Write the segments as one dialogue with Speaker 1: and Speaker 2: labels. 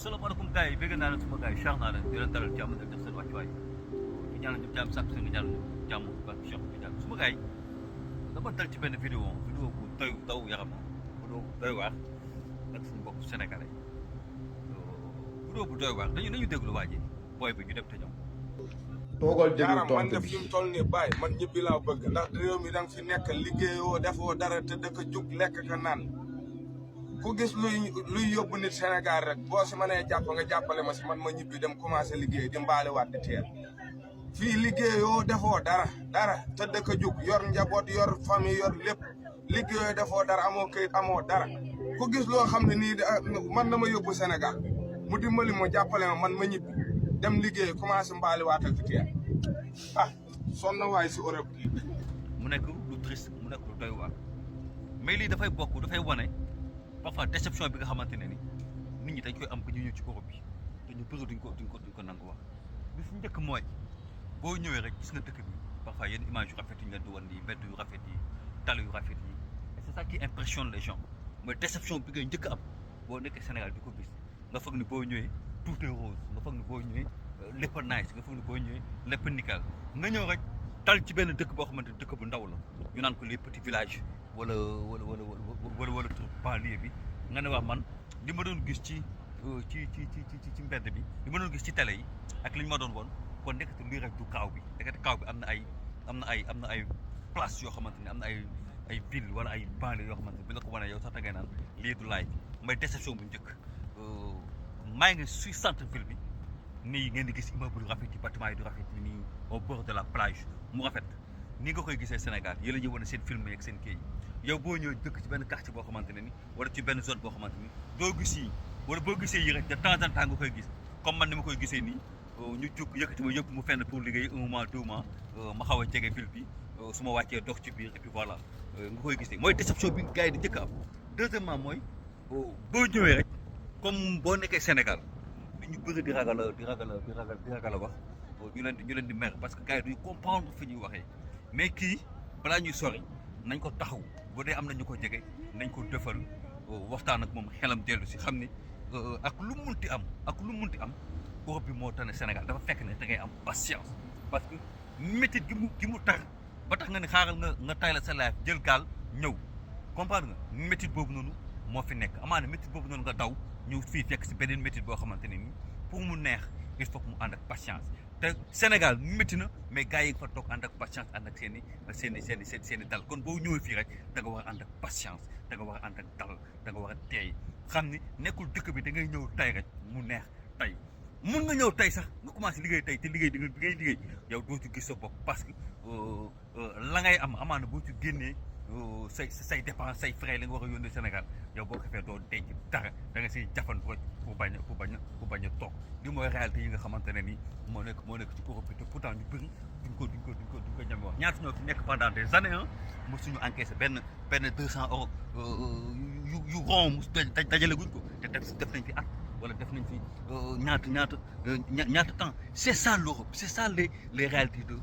Speaker 1: salaamaaleykum gars yi bëgg naa leen suma gars yi Cheikh naa leen di leen dalal jàmm ak def seen wàccuwaay di ñaanal ñu jàmm sàkk seen ñaanal jàmm ba Cheikh bi daal suma gars yi dama dal ci benn vidéo bu doy daw yaram vidéo bu doy waar ak suñu mbokk sénégalais vidéo bu doy waar dañu déglu waa ji booy bi ñu dem te ñëw.
Speaker 2: toogal déglu
Speaker 3: jaaram man
Speaker 2: tontu
Speaker 3: de
Speaker 2: bi
Speaker 3: fi mu toll nii bàyyi man ñibbi laa bëgg ndax réew mi da nga fi nekk liggéeyoo defoo dara te dëkk jug lekk ka naan ku gis luy yóbbu nit Sénégal rek boo si mënee jàpp nga jàppale ma si man ma ñibbi dem commencé liggéey di mbaale waat di teel fii liggéeyoo defoo dara te dëkk jug yor njaboot yor famille yor lépp liggéeyoo defoo dara amoo këyit amoo dara ku gis loo xam ne nii man na ma yóbbu Sénégal mu dimbali ma jàppale ma man ma ñibbi dem liggéey commencé mbaali waatal fi teel ah sonn waay si Europe bi.
Speaker 1: mu nekk lu triste mu nekk lu doy waar mais lii dafay bokk dafay wane parfois déception bi nga xamante ne ni nit ñi dañ koy am ba ñu ñëw ci Europe bi te ñu bëri duñ ko nangu wax bi su njëkk mooy boo ñëwee rek gis nga dëkk bi parfois yenn image yu rafet yi ñu leen di wan nii mbedd yu rafet yi tali yu rafet yi et c'est ça qui impressionne les gens mooy déception bi ngay njëkk am boo nekkee Sénégal di ko gis nga foog ni boo ñëwee tout est rose nga foog ni boo ñëwee lépp nice nga foog ni boo ñëwee lépp nickel nga ñëw rek dal ci benn dëkk boo xamante ne dëkk bu ndaw la ñu naan ko les petits villages wala truc banlieue bi nga ne wax man li ma doon gis ci mbedd bi li ma doon gis ci télé yi ak li ñu ma doon woon kon nekkati lii rek du kaaw bi nekkati kaaw bi am na ay place yoo xamante ne am na ay ville wala ay banlieue yoo xamante ne bi la ko wane yow sax da ngay naan lii du laay mooy déception bu njëkk maa ngi suy centre ville bi nii ngeen di gis immeuble yu rafet yi bâtiment yi du rafet yi nii au bord de la plage mu rafet ni nga koy gisee Sénégal yéen la ñuy wane seen film yeeg seen kii yi yow boo ñëwee dëkk ci benn quartier boo xamante ne ni wala ci benn zone boo xamante ni doo gis yi wala boo gisee yi rek de temps en temps nga koy gis comme man ni ma koy gisee nii ñu jug yëkkati ma yóbbu mu fenn pour liggéey 1 mois 2 mois ma xaw a jege ville bi su ma wàccee dox ci biir et puis voilà nga koy gisee mooy déception bi gars yi di njëkk am deuxièmement mooy boo ñëwee rek comme boo nekkee Sénégal ñu bëri di ragal a wax ñu leen di mer parce que gars yi duñu comprendre fi ñuy waxee mais kii balaa ñuy sori nañ ko taxaw bu dee am na ñu ko jege nañ ko defal waxtaan ak moom xelam dellu si xam ni ak lu munti am Europe bi moo tane Sénégal dafa fekk ne da ngay am patience parce que métit gi mu tar ba tax nga ne xaaral nga tay la sa life jël gaal ñëw comprendre nga métit boobu noonu moo fi nekk amaana métit boobu noonu nga daw ñëw fii fekk si beneen métit boo xamante ne nii pour mu neex il faut que mu ànd ak patience te Sénégal métti na mais gars yi fa toog ànd ak patience ànd ak seen i dal kon boo ñëwee fii rek da nga war a ànd ak patience da nga war a ànd ak dal da nga war a teey xam ni nekkul dëkk bi da ngay ñëw tay rek mu neex tay mun nga ñëw tay sax nga commencé liggéey tay te liggéey bi ngay liggéey yow doo ci gis sa bopp parce que la ngay am amaana boo ci génnee say dépense say frais la nga war a yónnee Sénégal yow boo ko fee doo denc dara da nga siy jafandu rek pour bañ a toog li mooy réalité yi nga xamante ne nii moo nekk ci Europe bi te pourtant ñu bëri duñ ko ñeme wax ñaata ñoo fi nekk pendant des années mosuñu encaissé benn 200 euros yu rond mos dajale guñ ko te def nañ fi at wala def nañ fi ñaata temps c'est ça l'Europe c'est ça les réalités de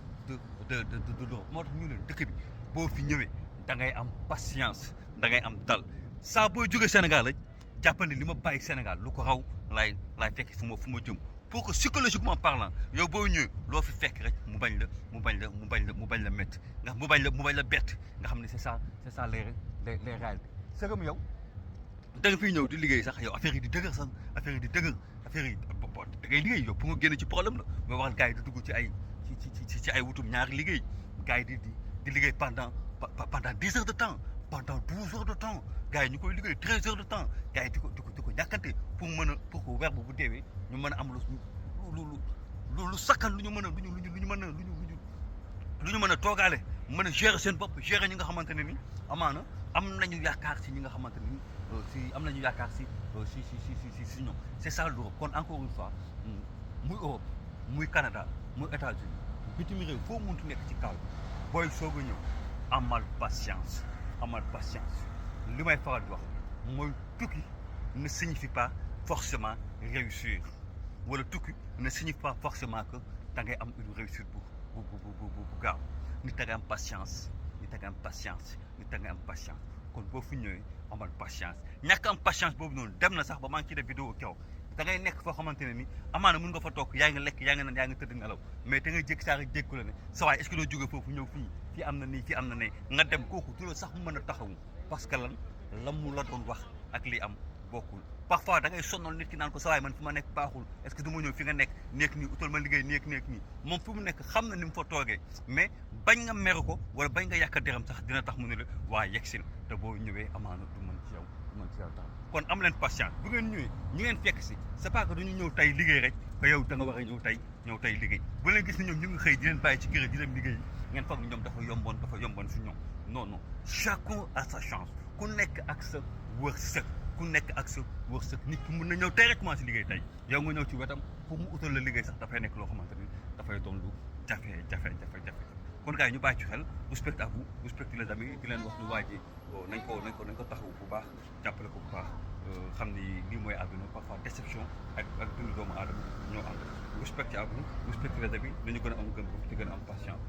Speaker 1: l'Europe moo tax ñu leen dëkk bi boo fi ñëwee da ngay am patience da ngay am dal saa booy jógee Sénégal rek jàppal ni li ma bàyyi Sénégal lu ko raw laay fekk fu ma jëm pour que psychologiquement parlant yow boo ñëwee loo fi fekk rek mu bañ la métti nga mu bañ la bett nga xam ne c'est ça les réalités c'est comme yow da nga fiy ñëw di liggéey sax yow affaire yi di dëgër da ngay liggéey yow pour nga génn ci problème la mais wax gars yi di dugg ci ay wutum ñaari liggéey gars yi di liggéey pendant 10 heures de temps pendant 12 heures de temps gars yi ñu koy liggéey 13 heures de temps gars yi di ko ñàkkante pour que weer bu deewee ñu mën a am lu sakkan lu ñu mën a toogaale mën a gérer seen bopp gérer ñi nga xamante ne ni amaana am nañu yaakaar si ñi nga xamante ne ni am nañu yaakaar si ñoom c'est ça l'Europe kon encore une fois muy Europe muy Canada muy États-Unis bitim réew foo muntu nekk ci kaw booy soog a ñëw amal patience li may faral di wax mooy tukki ne signifie pas forcément réussir wala tukki ne signifie pas forcément que da ngay am une réussite bu gaaw nit da ngay am patience kon boo fi ñëwee amal patience ñàkk am patience boobu noonu dem na sax ba maa ngi ciy def vidéo kew da ngay nekk foo xamante ne ni amaana mën nga fa toog yaa ngi lekk yaa ngi naan yaa ngi tëdd nelaw mais da ngay jékki saa rek jékku la ne sa waay est-ce que doo jóge foofu ñëw fii am na nii fii am na ne nga dem kooku du la sax mu mën a taxawu parce que lan mu la doon wax ak li am bokkul parfois da ngay sonnal nit ki naan ko sa waay man fi ma nekk baaxul est-ce que du ma ñëw fi nga nekk nii utal ma liggéey nekk nii moom fi mu nekk xam na ni mu fa toogee mais bañ nga meru ko wala bañ nga yàq deram sax dina tax mu ne la waa yegsi na te boo ñëwee amaana du mën ci yow tax kon am leen patience bu ngeen ñëwee ñi ngeen fekk si c'est pas que dañu ñëw tey liggéey rek que yow da nga war a ñëw tey liggéey bu leen gis ne ñoom ñu ngi xëy di leen bàyyi ci kër di leen liggéey ngeen foog ñoom dafa yomboon si ñoom non chacun a sa chance ku nekk ak sa wërsëg nit ki mën na ñëw tey rek commencé liggéey tey yow nga ñëw ci wetam pour mu utal la liggéey sax dafay nekk loo xamante ni dafay doon lu jafe kon gars yi ñu bàyyi ci xel respect à vous respecte les amis di leen wax lu waa ji nañ ko taxaw bu baax jàppale ko bu baax xam ni lii mooy àdduna parfois déception ak dundu doomu aadama ñoo ànd respect à vous respecte les amis nañu gën a am gëm di gën a am patience